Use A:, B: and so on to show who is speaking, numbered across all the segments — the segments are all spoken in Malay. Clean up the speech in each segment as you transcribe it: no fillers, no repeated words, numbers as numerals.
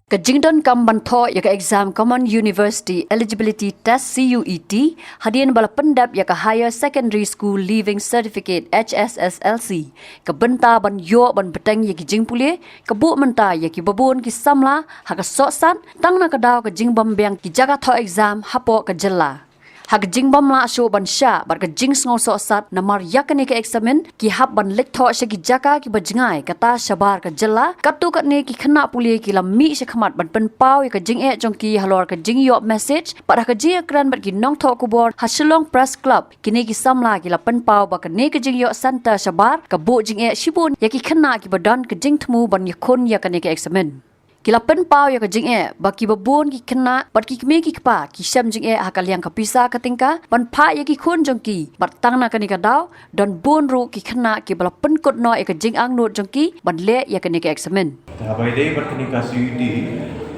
A: Kajingdon kam bantho ya ka exam Common University Eligibility Test CUET hadian bala pendap ya ka Higher Secondary School Leaving Certificate HSSLC ka benta ban yo ban beteng ya ki jing pule ka bu menta ya ki babun ki samla ha ka soksan tang na ka daw ka jing bambyang ki jaga tho exam hapo ka jella hak jing bam la sho ban sha bar ka jing sngo so sat namar yakani ka examen ki hab ban lek tho she ki jaka ki bajngai kata shabar ka jalla katu kat ne ki khana puli ki lam mi she khmat ban pen pau ka jing e jong ki halor ka jing yo message par ka ji kran bat ki nong tho ku bor hasilong press club kini ki samla ki la pen pau ba ka ne ka jing yo santa shabar ka bo jing e shibun ya ki khana ki badan ka jing thmu ban yakon yakani ka examen Kila pen pau ya ka jing e baki babun ki kena bat ki kme ki pa ki syam jing e hakal yang ka pisa ka tingka ban pha ya ki khun jong ki bat tang na ka ni ka daw don bun ru ki kena ki bala pen kot no e ka jing ang not jong ki ban le ya ka ni ka examen
B: by day bat kini ka CUT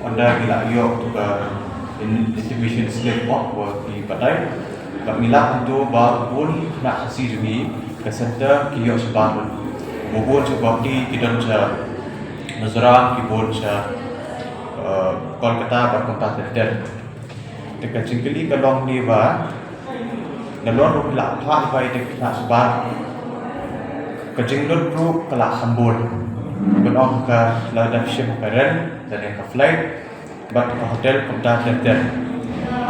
B: onda gila yo ka distribution slip wa ki patai ka mila untuk ba bun na si jungi ka center ki yo sebab bubun sebab ki don cha Nazarang ki board sa Kolkata berkontak terder. Dekat cingkeli kalong ni ba, nalor ru kelak thak bai dekat nak sebar. Kajinglut ru kelak hambul. Benong ka ladap ship karen dan ka flight bat ka hotel kontak terder.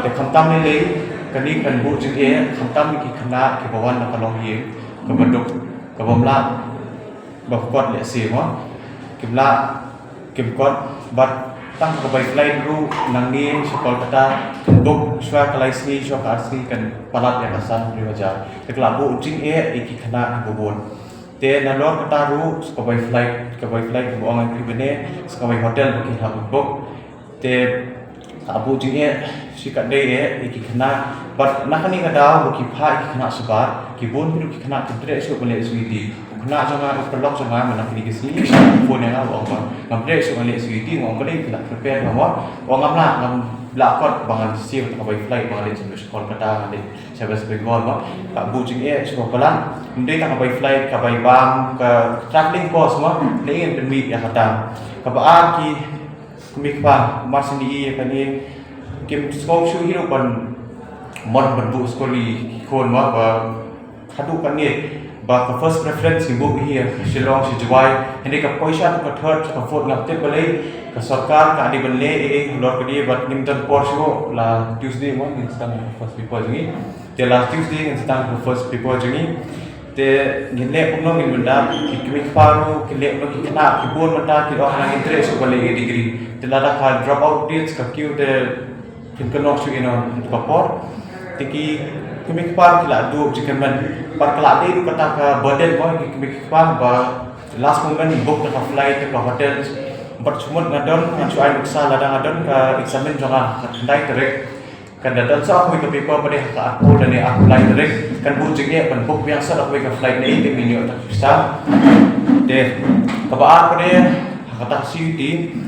B: Dek khamtam ni le kani kan bu jing e khamtam ki khana ki bawan na kalong hi ka baduk ka bomla ba kot le se mo Kimla kimkot bat tang ka bay flight ru nang ni sa Kolkata dok swa kalai sni swa karsi kan palat ya kasan ni waja tekla bu jing e iki khana bobon te na lor kata ru ka bay flight bu ang ki bene ka bay hotel ki ha bok te abu jing e si ka dei e iki khana bat nakani ka daw ki pha iki khana subar ki bon ru ki khana tre so bole suidi Kena jangan perlok jangan mana kini kesini phone yang awak orang ngambil so balik security ngom balik nak prepare ngom orang ngamla ngam lakot bangan siu tak baik flight bangan di sekolah kata ngade saya sebagai gol tak bucing so pelan ndai tak baik flight ka baik bang ke traveling cost semua lain demi ya kata ka ba ki kumikpa marsini ya kani kim skop shu hero pan mod berbu skoli kon ma ba khadu kan ni ba ka first preference ki book hi Shillong si Jawai hindi ka paisa to ka third ka fourth ngap te balai ka sarkar ka adi banle e lor ka di bat nimtan porsho la Tuesday mo in stang first people jingi te last Tuesday in stang first people jingi te ngile umno ngin benda ki kwik paru ki le no ki kana ki bon mata ki ro na interest ko balai degree te la da ka drop out dates ka kyu te kin kanok su ino ka por te ki kami kepar kila dua jika man par kala ni kata ka burden boy kami kepar ba last moment book ka flight ka hotel bercumut ngadon ngancuai buksa ladang ngadon ka examen jangan handai terek kan datang sa aku ka paper pada ka aku dan aku flight terek kan bujingnya pan book biasa aku ka flight ni 8 minit tak bisa de kabaan pada kata CUT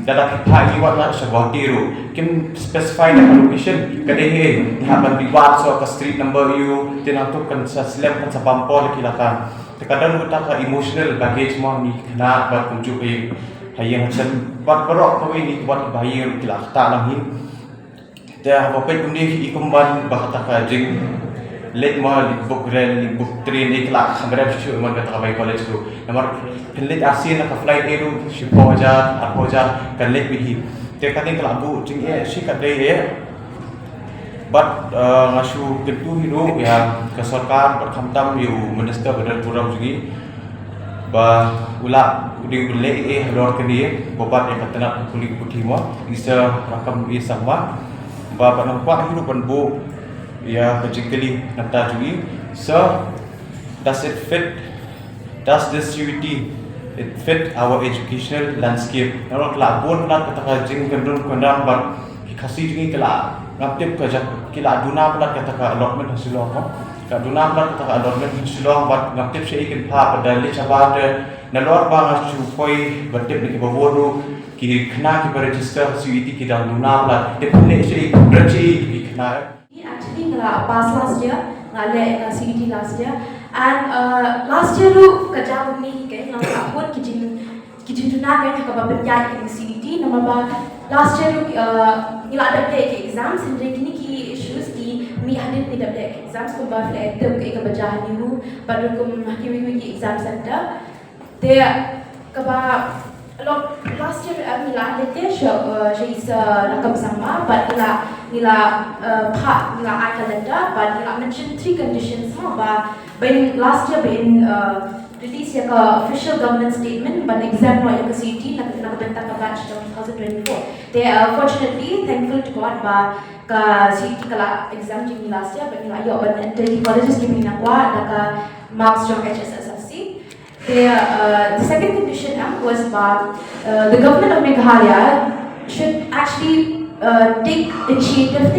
B: dalam pagi waktu sebuah tiru kim specify the location kadang haban biwat so ka street number you tinantukan sa slab kan sa pampol kilakan kadang kita ka emotional baggage mo ni kana bat kunju kay hayang san bat barok ko ni bat bahir kilakta lang hin ta hapay kundi ikumban bakata ka jing let mo book train ikla khamra shu man ka bay college ko namar let asin ka flight eru shipo ja kan let bihi te kading kala bu jing e shi ka dei e but ngasu ketu hiru ya ka sarkar berkhamtam yu minister badal puram jugi ba ula udi bele e halor kini bobat yang katana kulit putih mo isa rakam i sama ba panampak hiru pan bu ya basically nata jugi so does this CUT it fit our educational landscape kalau kelabon nak kata jing gendun kondang bar kasi jugi kala ngaptip ka jak kila duna pala kata ka allotment hasilong ka duna pala kata ka allotment hasilong bar ngaptip siya ikin pa padali sabat nalor ba ngasu koi batip ni baboro ki khna ki register CUT ki dang duna pala depende siya berci ki khna
C: Actually, I passed last year, I CUT last year, and last year lu kerja ni kan, nak pun kita tu nak kan, kita berjaya di CUT, nama last year nila ada ke exams sendiri kini ki issues ki mi hadit ni ada exams ko ba flat ke ka bajahan ni ru baru ko hakimi ki exam center they kaba last year nila ada ke she is nakam sama but nila part nila I calendar but nila mention 3 conditions ba when last year when release ya official government statement but exam no ya CET nakabenta ka batch 2024 they are fortunately thankful to God ba ka CET kala exam jing last year but nila yo but enter di colleges ni pinakwa daga marks jong HSSLC they the second condition was ba the government of Meghalaya should actually take initiative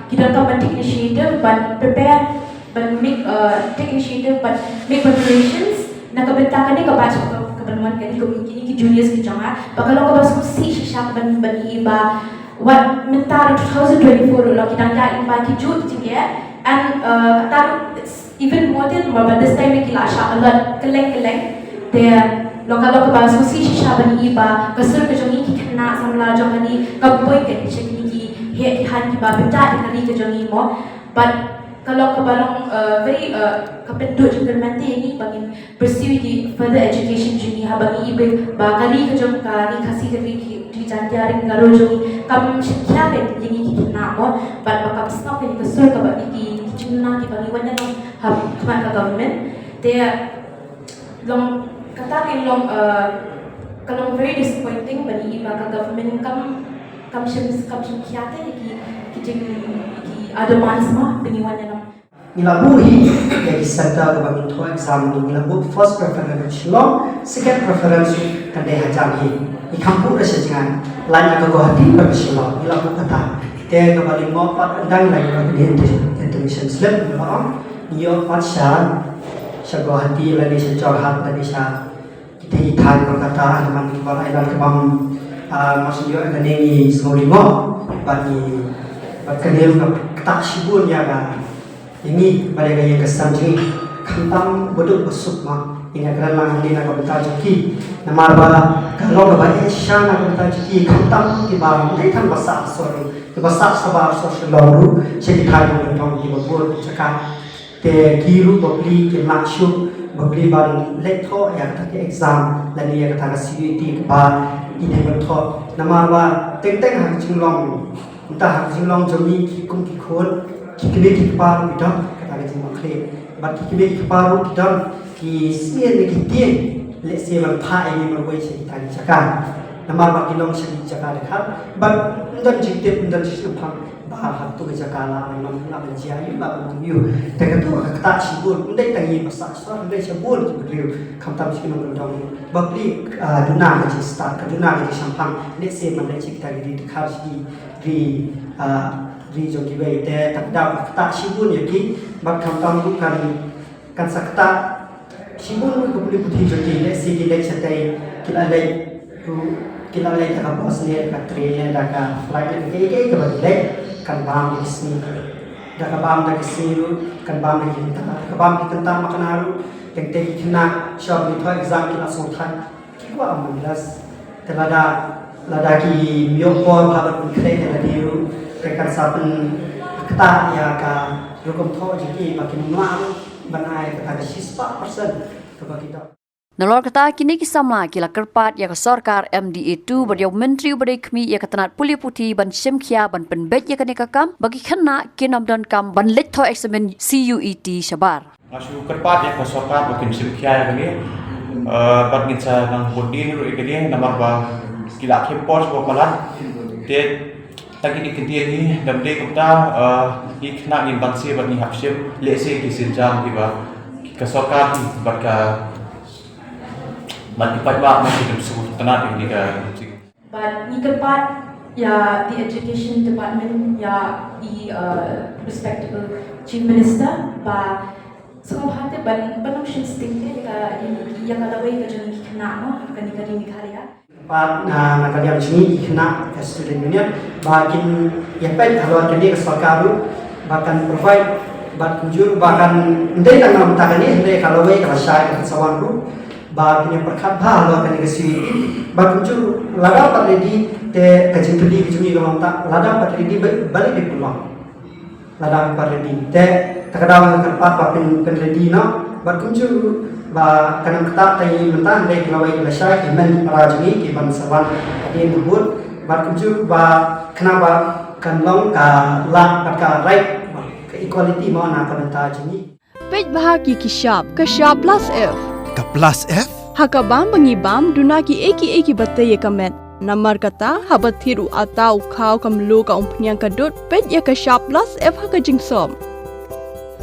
C: kita take initiative but prepare but take initiative but make preparations nakabenta ni ka batch kabanuan kani ko kini ki juniors ki janga bakalo ka bas si shisha ban iba what mentar 2024 lo kita ya iba ki jut tingge and it's even more than more but this time ki la sha a lot keleng there lokalo ka bas si shisha ban iba kasur ka jongi ki khna samla jongani ka boy ke shikni ki he han ki ba benta ni ka jongi mo but kalau kebalong very kapenduk juga nanti ini bagi pursue di further education juni bagi ibu bakali kejong kali kasih kali di jantiaring ngaro juni kam shikya ke ini kita nak mo but bakal stop ini kesur ke bagi di juna di bagi wanya long kemat ke government dia long kata ke long kalau very disappointing bagi ibu ke government kam shikya ke kita ada masalah dengan wanya
D: Nilabu hi dari center ke bagi thua exam ni nilabu first preference lo second preference kan deh hajam hi i kampu rasa jangan lain ke Guwahati permission lo nilabu kata dia ke bagi mo pat andang lagi bagi intermission slip lo niyo pat sya Guwahati lagi sya Jorhat lagi sya kita hitai kata teman ke bang ailan ke bang maksudnya ada ni sorry mo bagi kedel tak sibun ya kan ini pada gaya kesan jadi kantam bodoh besuk mah ini akan lang ini nak berita jadi nama bala kalau kepada Asia nak berita jadi kantam di bawah ini kan besar sorry di besar sabar sosial lalu jadi kaya mentong di bawah cakap te kiru beli ke maksud beli ban lekto yang tadi exam dan yang kata CUET kepada ini betul nama bala teng-teng hang cinglong entah hang cinglong jami kikum kikun kikibek kiparu idam kata lagi makle bat kikibek kiparu idam ki sien ni kitien le se ban pha ini merwai se tani cakap namar ba kilong se cakap dekat bat undan jikte undan sipang ba hatu ke cakala memang nak menjadi ba menyu dekat tu kata sibun undai tangi masak so undai sibun beriu kamtam sik mengundang babli duna ke start ke duna ke sampang le se man le cik tadi dekat di region kita itu tak tak sibun ya ki mak kamtam bukan kan sakta sibun itu boleh putih jadi si kita sedai kita ada tak bos ni kat train dah ka flight ni ke balik kan bam di sini dah ka bam dah sini kan bam di kita ka bam di tentang makan haru yang teh kena shop ni tu exam kita sultan kikwa ambilas terada ladaki miopor habat putih teradi kekan saben kata ya ka rukum tho jadi makin malam banai kata 6% kepada kita
A: Nalor kata kini kisamla kila kerpat ya ke sorkar MDA2 beriau menteri beri kami ya ketanat puli putih ban simkia ban penbet ya kene kakam bagi kena kinam dan kam ban letho eksamen CUET syabar.
B: Asu kerpat ya ke sorkar bakin simkia ya kene bat ngitsa nang bodin ru ikene namar ba kila kempos bo palat te tagi di kedia ni damde kita ikna ngin bansi bat ni hapsim lese ki sinjam iba ke sorkar bat ka Mati pajak masih dalam sebuah tanah ini kan.
C: But ni kepat ya the education department ya respectable chief minister ba semua hati ban penungsin stingke ka yang kalau bayi kerja ni kena no kan ni Meghalaya.
D: Pat na kalian sini kena student union bakin yang baik kalau kini ke sarkaru bahkan provide bahkan kunjur bahkan ndai tanggal mutakan ni ndai kalau bayi kalau saya ke sawanku ba kini perkat ba lo kini kasi ba kuncu lada pat ready te kajing pedi kajing ni long tak lada pat ready balik di pulau lada pat ready te takadang kerpat pa pen ready no ba kuncu ba kanang kata tai mentang dek lawai lasya ki men rajni ki bansawan adin hubut ba kuncu ba kenapa kan long ka lak pat ka right ke equality mau na kan jini
E: Pej bahagi kishap plus F.
F: Ka plus F?
E: Hakabam bangibam dunaki eki bataya kamet. Namar kata habat thiru atau kau kamlu ka umpnyang kadut pej ya kishap plus F haka jingsom.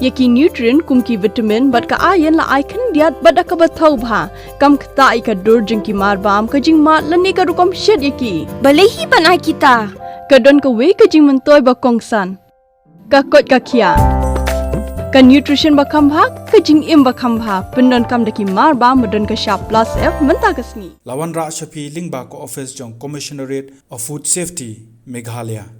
E: Yaki nutrient kumki vitamin bat ka ayan la icon diat bat ka bathau bha. Kam kata ika dur jingki marbam ka jing mat lani ka rukom shed yaki. Balehi banai kita. Kadon ka we ka jing mentoy ba kongsan. Ka kot ka kia. Kan nutrition bakam bhag kajing im bakam bhag pendon kam daki mar ba modon ka sharp plus F menta kasni
F: Lawan Ra Shafi Lingba ko office jong Commissionerate of Food Safety Meghalaya